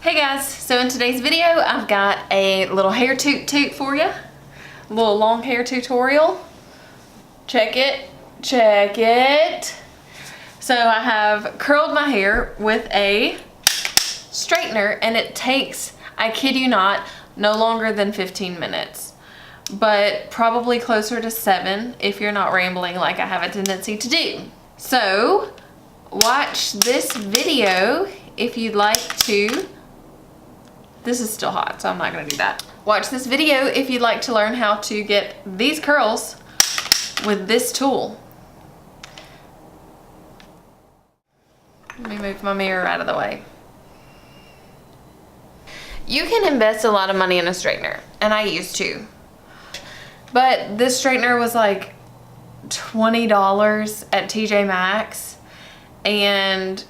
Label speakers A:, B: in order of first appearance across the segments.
A: Hey guys, so in today's video I've got a little hair toot for you. A little long hair tutorial. Check it, check it. So I have curled my hair with a straightener and it takes, I kid you not, no longer than 15 minutes. But probably closer to 7 if you're not rambling like I have a tendency to do. So watch this video if you'd like to. This is still hot, so I'm not gonna do that. Watch this video if you'd like to learn how to get these curls with this tool. Let me move my mirror out of the way. You can invest a lot of money in a straightener, and I used to. But this straightener was like $20 at TJ Maxx, and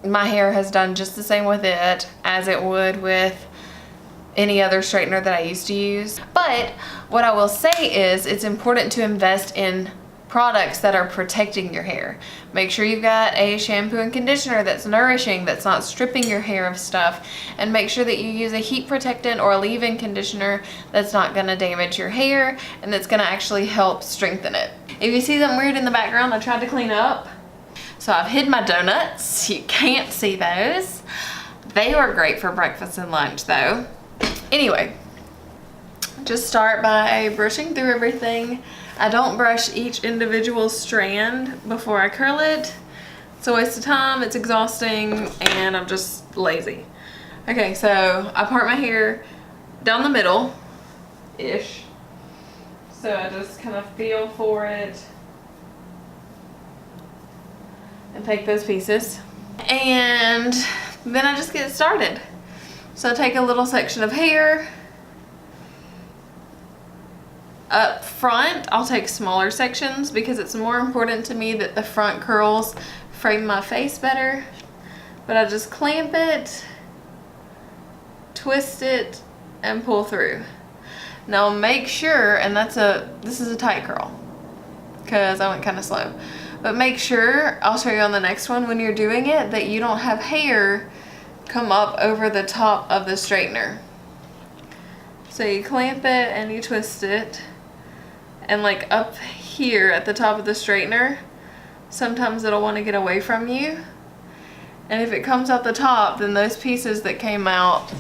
A: my hair has done just the same with it as it would with any other straightener that I used to use. But what I will say is it's important to invest in products that are protecting your hair. Make sure you've got a shampoo and conditioner that's nourishing, that's not stripping your hair of stuff, and make sure that you use a heat protectant or a leave-in conditioner that's not going to damage your hair and that's going to actually help strengthen it. If you see something weird in the background, I tried to clean up. So I've hid my donuts. You can't see those. They were great for breakfast and lunch though. Anyway, just start by brushing through everything. I don't brush each individual strand before I curl it. It's a waste of time, it's exhausting, and I'm just lazy. Okay, so I part my hair down the middle-ish. So I just kind of feel for it and take those pieces, and then I just get started. So I take a little section of hair. Up front, I'll take smaller sections because it's more important to me that the front curls frame my face better. But I just clamp it, twist it, and pull through. Now make sure, and this is a tight curl because I went kind of slow. But make sure, I'll show you on the next one when you're doing it, that you don't have hair come up over the top of the straightener. So you clamp it and you twist it. And like up here at the top of the straightener, sometimes it'll want to get away from you. And if it comes out the top, then those pieces that came out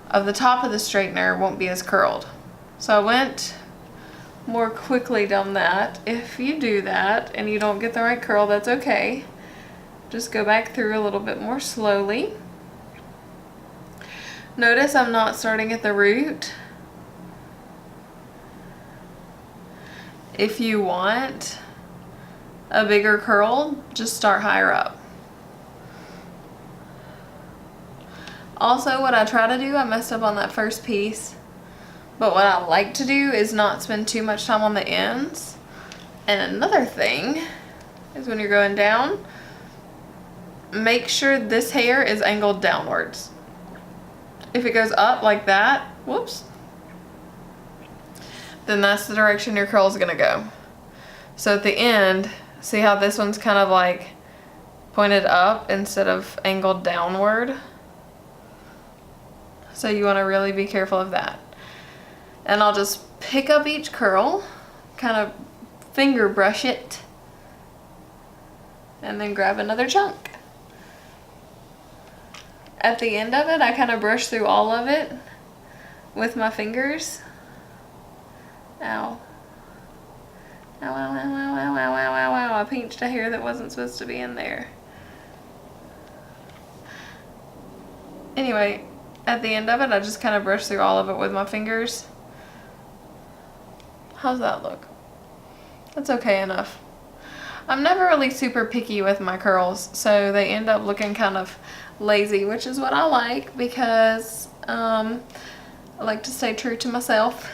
A: of the top of the straightener won't be as curled. So I went more quickly down that. If you do that and you don't get the right curl, that's okay. Just go back through a little bit more slowly. Notice I'm not starting at the root. If you want a bigger curl, just start higher up. Also, what I try to do, I messed up on that first piece. But what I like to do is not spend too much time on the ends. And another thing is when you're going down, make sure this hair is angled downwards. If it goes up like that, whoops, then that's the direction your curl is gonna go. So at the end, see how this one's kind of like pointed up instead of angled downward? So you wanna really be careful of that. And I'll just pick up each curl, kind of finger brush it, and then grab another chunk. At the end of it, I kind of brush through all of it with my fingers. Ow. Ow, ow, ow, ow, ow, ow, ow, ow, ow. I pinched a hair that wasn't supposed to be in there. Anyway, at the end of it, I just kind of brush through all of it with my fingers. How's that look? That's okay enough. I'm never really super picky with my curls, so they end up looking kind of lazy, which is what I like because I like to stay true to myself.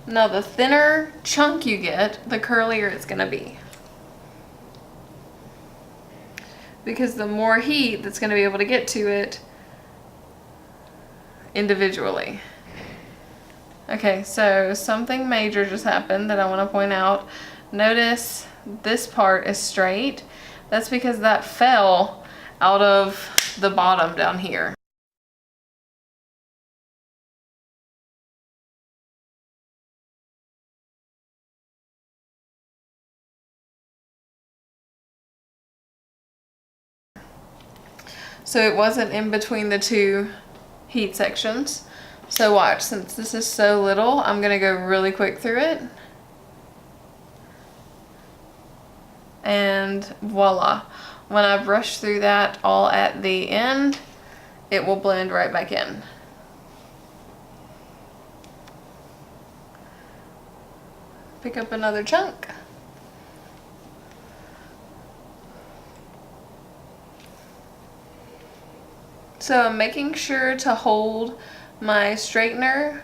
A: Now the thinner chunk you get, the curlier it's gonna be. Because the more heat that's gonna be able to get to it individually. Okay, so something major just happened that I want to point out. Notice this part is straight. That's because that fell out of the bottom down here. So it wasn't in between the two heat sections. So watch, since this is so little, I'm gonna go really quick through it. And voila. When I brush through that all at the end, it will blend right back in. Pick up another chunk. So I'm making sure to hold my straightener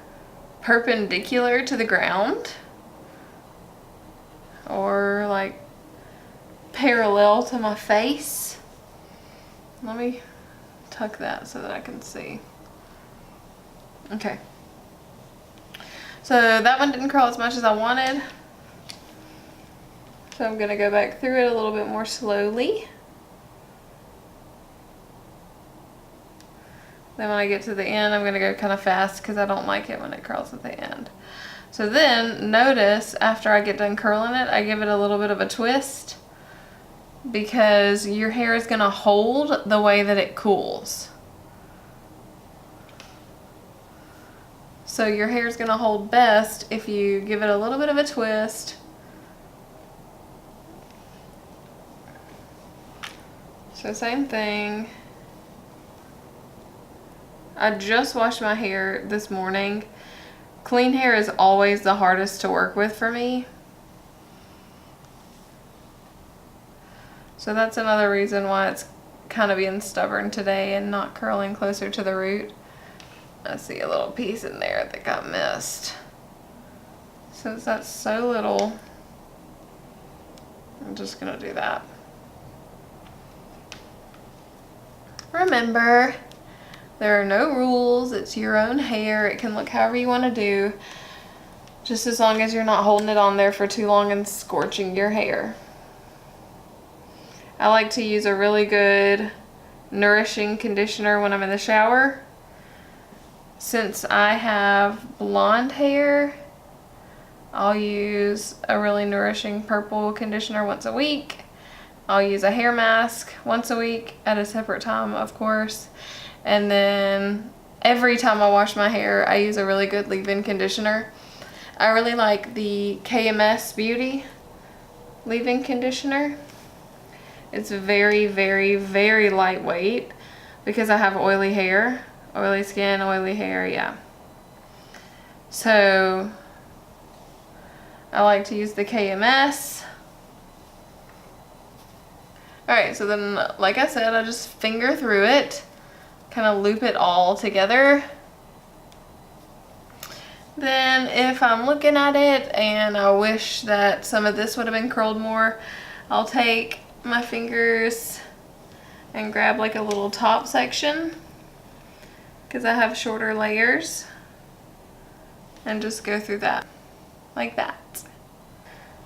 A: perpendicular to the ground, or like parallel to my face. Let me tuck that so that I can see. Okay. So that one didn't curl as much as I wanted. So I'm gonna go back through it a little bit more slowly. Then when I get to the end, I'm gonna go kind of fast because I don't like it when it curls at the end. So then notice after I get done curling it, I give it a little bit of a twist because your hair is gonna hold the way that it cools. So your hair is gonna hold best if you give it a little bit of a twist. So same thing. I just washed my hair this morning. Clean hair is always the hardest to work with for me. So that's another reason why it's kind of being stubborn today and not curling closer to the root. I see a little piece in there that got missed. Since that's so little, I'm just gonna do that. Remember, there are no rules. It's your own hair. It can look however you want to do, just as long as you're not holding it on there for too long and scorching your hair. I like to use a really good nourishing conditioner when I'm in the shower. Since I have blonde hair, I'll use a really nourishing purple conditioner once a week. I'll use a hair mask once a week at a separate time, of course. And then every time I wash my hair, I use a really good leave-in conditioner. I really like the KMS Beauty leave-in conditioner. It's very, very, very lightweight because I have oily hair, oily skin, oily hair, yeah. So I like to use the KMS. Alright, so then, like I said, I just finger through it. Kind of loop it all together. Then if I'm looking at it and I wish that some of this would have been curled more, I'll take my fingers and grab like a little top section because I have shorter layers and just go through that like that.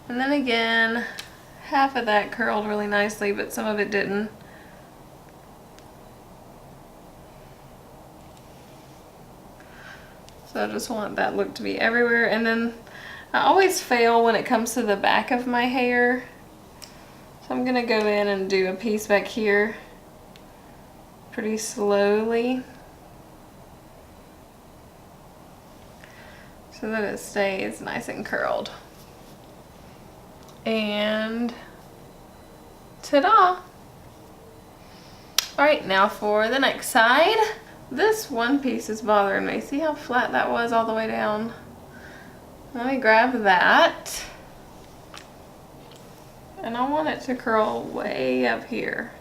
A: And then again, half of that curled really nicely, but some of it didn't. So I just want that look to be everywhere. And then I always fail when it comes to the back of my hair. So I'm gonna go in and do a piece back here pretty slowly so that it stays nice and curled. And ta-da! Alright, now for the next side. This one piece is bothering me. See how flat that was all the way down? Let me grab that. And I want it to curl way up here.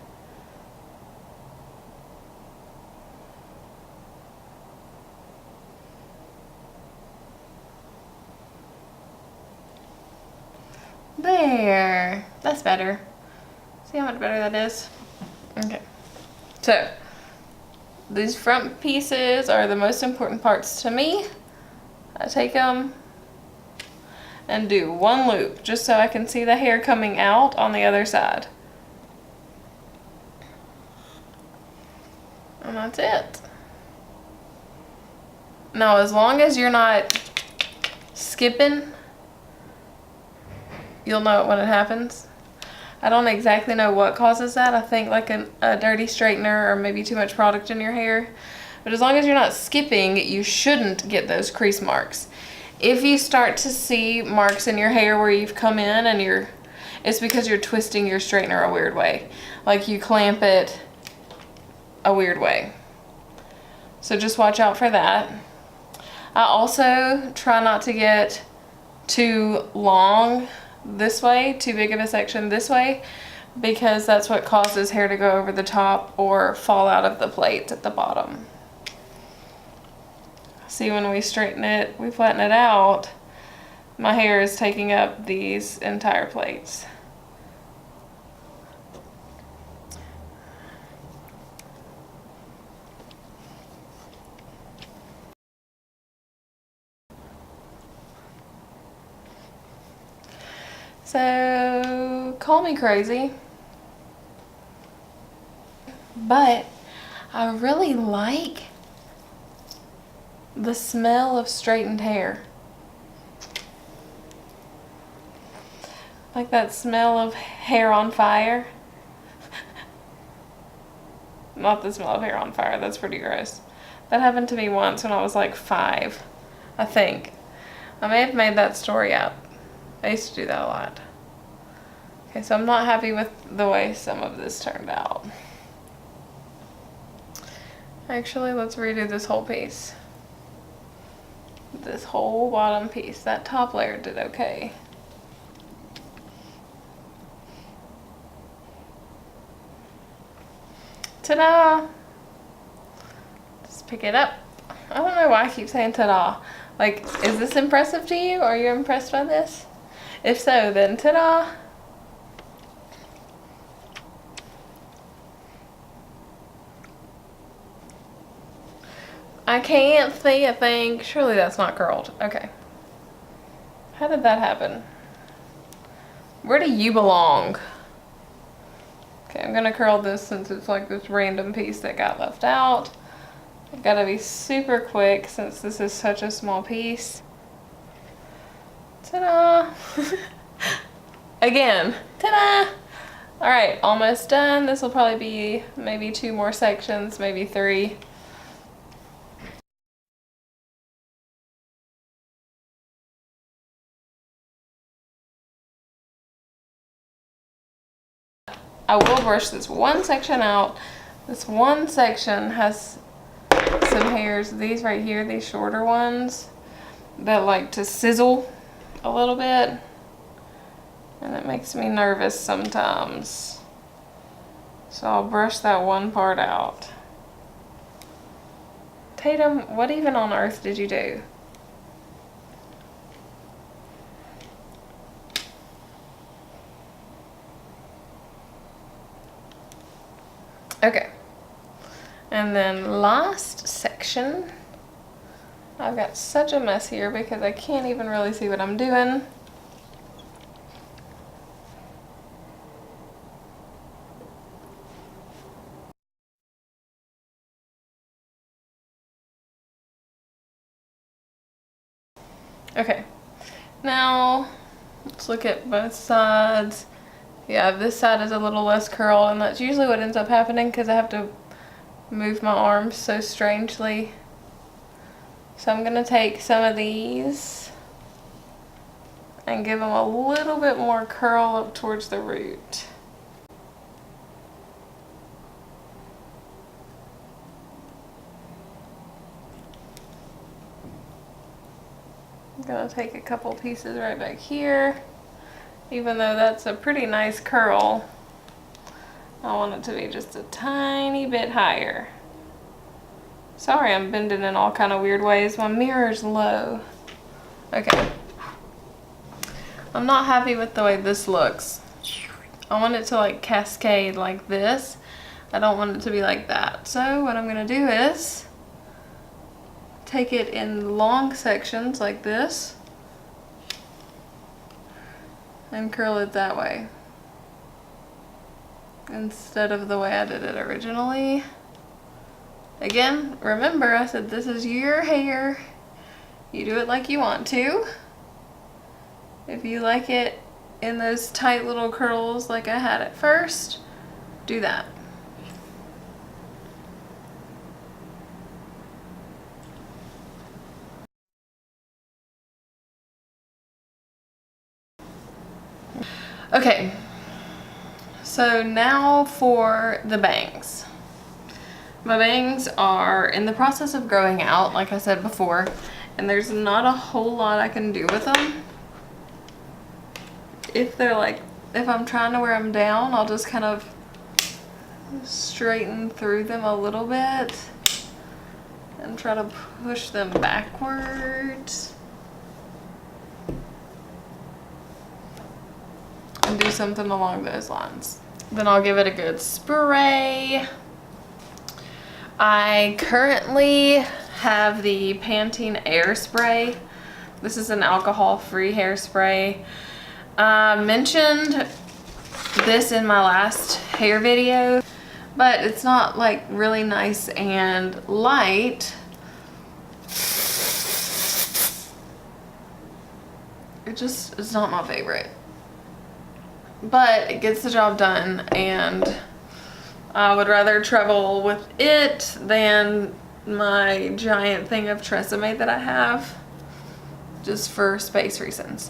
A: There. That's better. See how much better that is? Okay. So, these front pieces are the most important parts to me. I take them and do one loop just so I can see the hair coming out on the other side. And that's it. Now, as long as you're not skipping, you'll know it when it happens. I don't exactly know what causes that. I think like a dirty straightener or maybe too much product in your hair. But as long as you're not skipping, you shouldn't get those crease marks. If you start to see marks in your hair where you've come in and it's because you're twisting your straightener a weird way. Like you clamp it a weird way. So just watch out for that. I also try not to get too long this way, too big of a section this way, because that's what causes hair to go over the top or fall out of the plate at the bottom. See, when we straighten it, we flatten it out, my hair is taking up these entire plates. So, call me crazy, but I really like the smell of straightened hair. Like that smell of hair on fire. Not the smell of hair on fire, that's pretty gross. That happened to me once when I was like 5, I think. I may have made that story up. I used to do that a lot. Okay, so I'm not happy with the way some of this turned out. Actually, let's redo this whole piece. This whole bottom piece. That top layer did okay. Ta-da! Just pick it up. I don't know why I keep saying ta-da. Like, is this impressive to you? Are you impressed by this? If so, then ta-da! I can't see a thing. Surely that's not curled. Okay. How did that happen? Where do you belong? Okay, I'm gonna curl this since it's like this random piece that got left out. I've gotta be super quick since this is such a small piece. Ta-da! Again, ta-da! All right, almost done. This will probably be maybe 2 more sections, maybe 3. I will brush this one section out. This one section has some hairs, these right here, these shorter ones, that like to sizzle a little bit. And it makes me nervous sometimes. So I'll brush that one part out. Tatum, what even on earth did you do? Okay. And then last section. I've got such a mess here because I can't even really see what I'm doing. Okay, now let's look at both sides. Yeah, this side is a little less curled, and that's usually what ends up happening because I have to move my arms so strangely. So I'm gonna take some of these and give them a little bit more curl up towards the root. I'm gonna take a couple pieces right back here. Even though that's a pretty nice curl, I want it to be just a tiny bit higher. Sorry, I'm bending in all kind of weird ways. My mirror's low. Okay. I'm not happy with the way this looks. I want it to like cascade like this. I don't want it to be like that. So what I'm gonna do is take it in long sections like this and curl it that way instead of the way I did it originally. Again, remember I said this is your hair. You do it like you want to. If you like it in those tight little curls like I had at first, do that. Okay, so now for the bangs. My bangs are in the process of growing out, like I said before, and there's not a whole lot I can do with them. If I'm trying to wear them down, I'll just kind of straighten through them a little bit and try to push them backwards and do something along those lines. Then I'll give it a good spray. I currently have the Pantene Air Spray. This is an alcohol-free hairspray. I mentioned this in my last hair video, but it's not like really nice and light. It's not my favorite. But it gets the job done, and I would rather travel with it than my giant thing of Tresemme that I have, just for space reasons.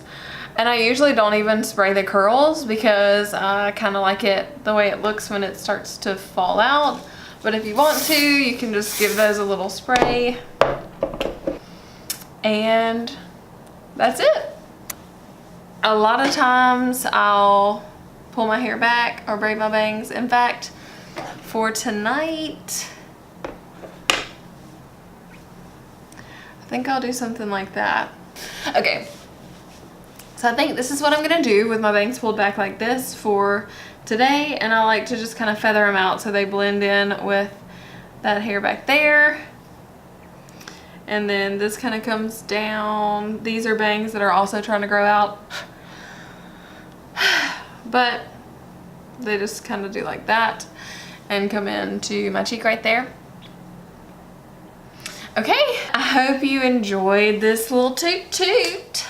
A: And I usually don't even spray the curls because I kind of like it the way it looks when it starts to fall out. But if you want to, you can just give those a little spray, and that's it. A lot of times I'll pull my hair back or braid my bangs. In fact, for tonight, I think I'll do something like that. Okay, so I think this is what I'm gonna do with my bangs pulled back like this for today, and I like to just kind of feather them out so they blend in with that hair back there. And then this kind of comes down. These are bangs that are also trying to grow out, but they just kind of do like that and come into my cheek right there. Okay, I hope you enjoyed this little toot toot.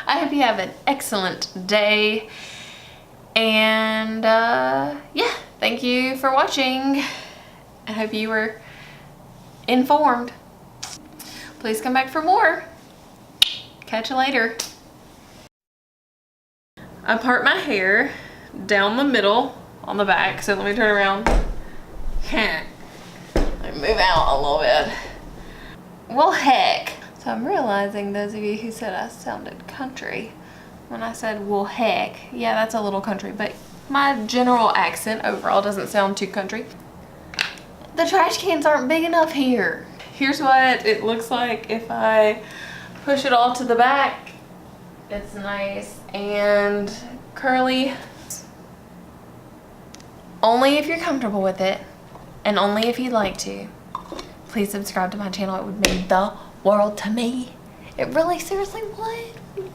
A: I hope you have an excellent day, and yeah, thank you for watching. I hope you were informed. Please come back for more. Catch you later. I part my hair down the middle on the back, so let me turn around. Let me move out a little bit. Well, heck. So I'm realizing those of you who said I sounded country when I said, well, heck. Yeah, that's a little country, but my general accent overall doesn't sound too country. The trash cans aren't big enough here. Here's what it looks like if I push it all to the back. It's nice and curly. Only if you're comfortable with it, and only if you'd like to. Please subscribe to my channel. It would mean the world to me. It really seriously would.